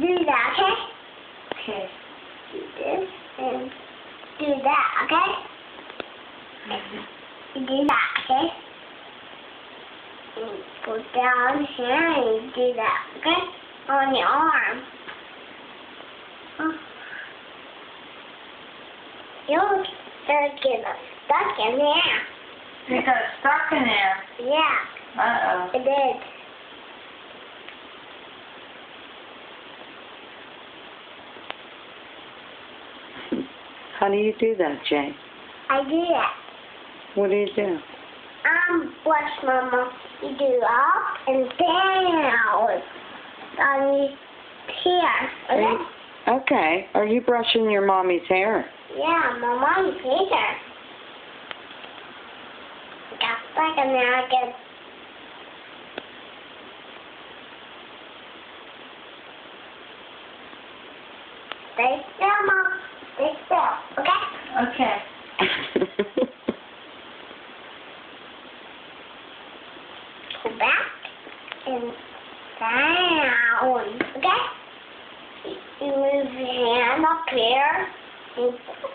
do that, okay? Okay. Do this and do that, okay? You do that, okay? And go down here and do that, okay? On your arm. You'll start getting stuck in there. You got stuck in there. Yeah, Uh-oh. it did. How do you do that, Jay? I do that. What do you do? Watch Mama. You do up and down on your here, okay? Okay. Are you brushing your mommy's hair? Yeah, my mommy's here. Got stuck in there again. Stay still, Mom. Stay still, okay? Okay. Go back and down, okay? You move your hand up here and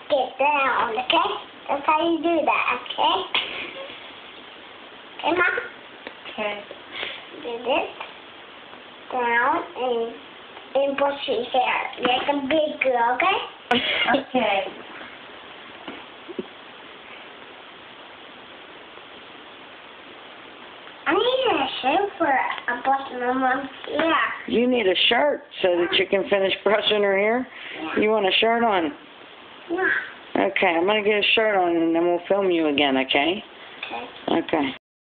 get down, okay? That's how you do that, okay? Okay, Mom? Okay. Do this down and brush your hair like a big girl, okay? Okay. I need a shirt for a brushing my mom's hair. You need a shirt so that you can finish brushing her hair? Yeah. You want a shirt on? Yeah. Okay, I'm going to get a shirt on and then we'll film you again, okay? Okay. Okay.